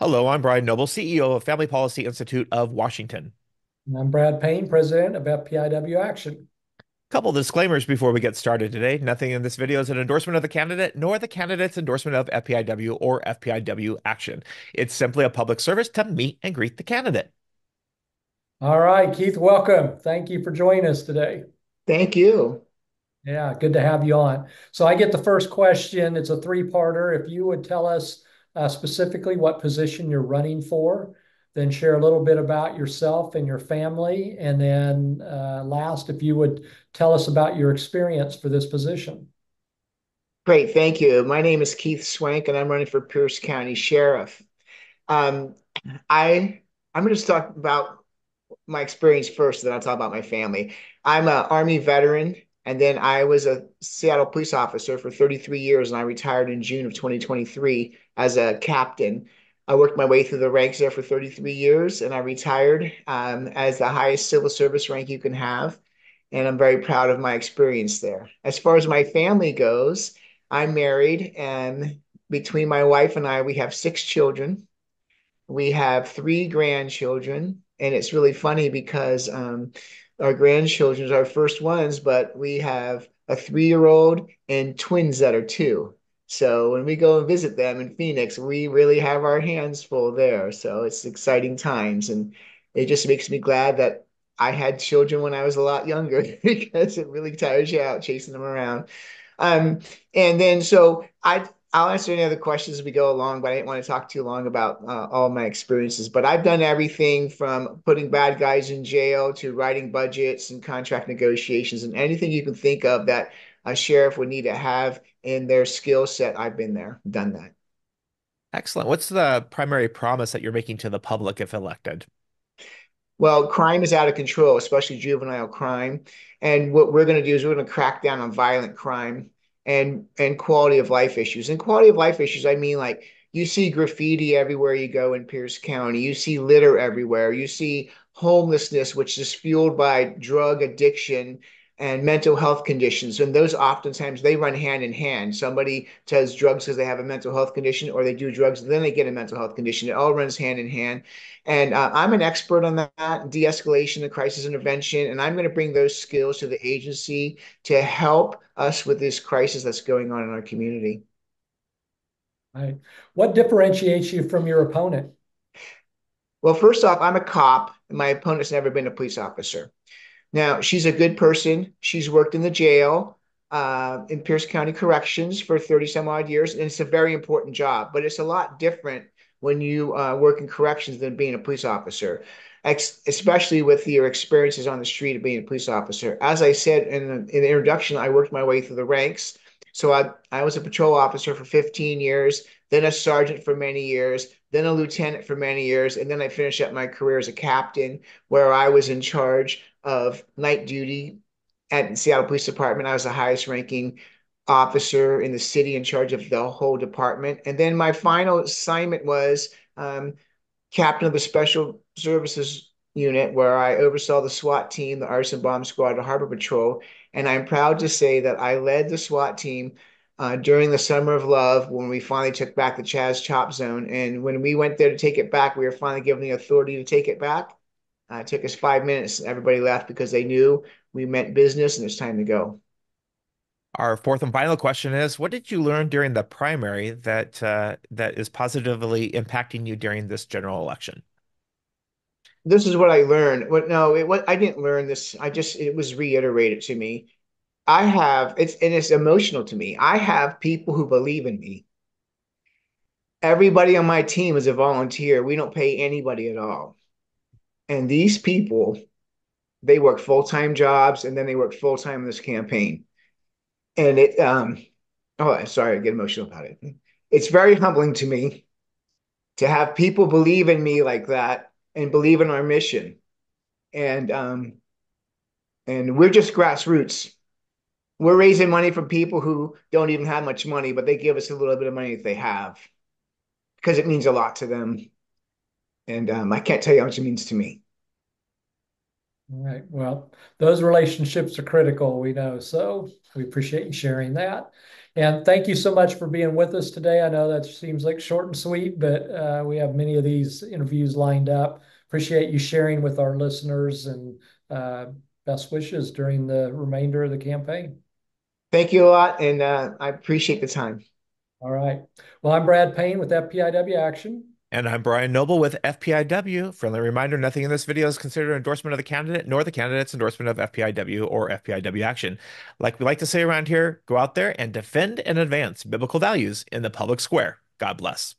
Hello, I'm Brian Noble, CEO of Family Policy Institute of Washington. And I'm Brad Payne, president of FPIW Action. Couple disclaimers before we get started today. Nothing in this video is an endorsement of the candidate, nor the candidate's endorsement of FPIW or FPIW action. It's simply a public service to meet and greet the candidate. All right, Keith, welcome. Thank you for joining us today. Thank you. Yeah, good to have you on. So I get the first question. It's a three-parter. If you would tell us specifically what position you're running for, then share a little bit about yourself and your family. And then last, if you would tell us about your experience for this position. Great. Thank you. My name is Keith Swank, and I'm running for Pierce County Sheriff. Um, I I'm going to talk about my experience first, then I'll talk about my family. I'm an Army veteran, and then I was a Seattle police officer for 33 years, and I retired in June of 2023 as a captain. I worked my way through the ranks there for 33 years, and I retired as the highest civil service rank you can have. And I'm very proud of my experience there. As far as my family goes, I'm married, and between my wife and I, we have six children. We have three grandchildren, and it's really funny because our grandchildren are our first ones, but we have a 3-year-old and twins that are two. So when we go and visit them in Phoenix, we really have our hands full there. So it's exciting times, and it just makes me glad that I had children when I was a lot younger because it really tires you out chasing them around. Um, and then so I'll answer any other questions as we go along, but I didn't want to talk too long about all my experiences. But I've done everything from putting bad guys in jail to writing budgets and contract negotiations and anything you can think of that a sheriff would need to have in their skill set. I've been there, done that. Excellent. What's the primary promise that you're making to the public if elected? Well, crime is out of control, especially juvenile crime. And what we're going to do is we're going to crack down on violent crime and quality of life issues. And quality of life issues, I mean, like you see graffiti everywhere you go in Pierce County. You see litter everywhere. You see homelessness, which is fueled by drug addiction and mental health conditions. And those oftentimes they run hand in hand. Somebody does drugs because they have a mental health condition, or they do drugs and then they get a mental health condition. It all runs hand in hand. And I'm an expert on that, de-escalation and crisis intervention, and I'm going to bring those skills to the agency to help us with this crisis that's going on in our community. Right. What differentiates you from your opponent? Well, first off, I'm a cop, and my opponent's never been a police officer. Now, she's a good person. She's worked in the jail in Pierce County Corrections for 30 some odd years, and it's a very important job, but it's a lot different when you work in corrections than being a police officer, especially with your experiences on the street of being a police officer. As I said in the introduction, I worked my way through the ranks. So I was a patrol officer for 15 years, then a sergeant for many years, then a lieutenant for many years, and then I finished up my career as a captain, where I was in charge of night duty at the Seattle Police Department. I was the highest ranking officer in the city in charge of the whole department. And then my final assignment was captain of the Special Services Unit, where I oversaw the SWAT team, the Arson Bomb Squad, the Harbor Patrol. And I'm proud to say that I led the SWAT team during the Summer of Love when we finally took back the Chaz Chop Zone. And when we went there to take it back, we were finally given the authority to take it back. It took us 5 minutes. Everybody left because they knew we meant business and it's time to go. Our fourth and final question is, what did you learn during the primary that is positively impacting you during this general election? This is what I learned. What no, it what I didn't learn this. I just it was reiterated to me. It's emotional to me. I have people who believe in me. Everybody on my team is a volunteer. We don't pay anybody at all. And these people, they work full-time jobs and then they work full-time in this campaign. And oh, sorry, I get emotional about it. It's very humbling to me to have people believe in me like that and believe in our mission. And and we're just grassroots. We're raising money from people who don't even have much money, but they give us a little bit of money if they have because it means a lot to them. And I can't tell you how much it means to me. All right. Well, those relationships are critical, we know. So we appreciate you sharing that. And thank you so much for being with us today. I know that seems like short and sweet, but we have many of these interviews lined up. Appreciate you sharing with our listeners and uh, best wishes during the remainder of the campaign. Thank you a lot, and I appreciate the time. All right. Well, I'm Brad Payne with FPIW Action. And I'm Brian Noble with FPIW. Friendly reminder, nothing in this video is considered an endorsement of the candidate, nor the candidate's endorsement of FPIW or FPIW action. Like we like to say around here, go out there and defend and advance biblical values in the public square. God bless.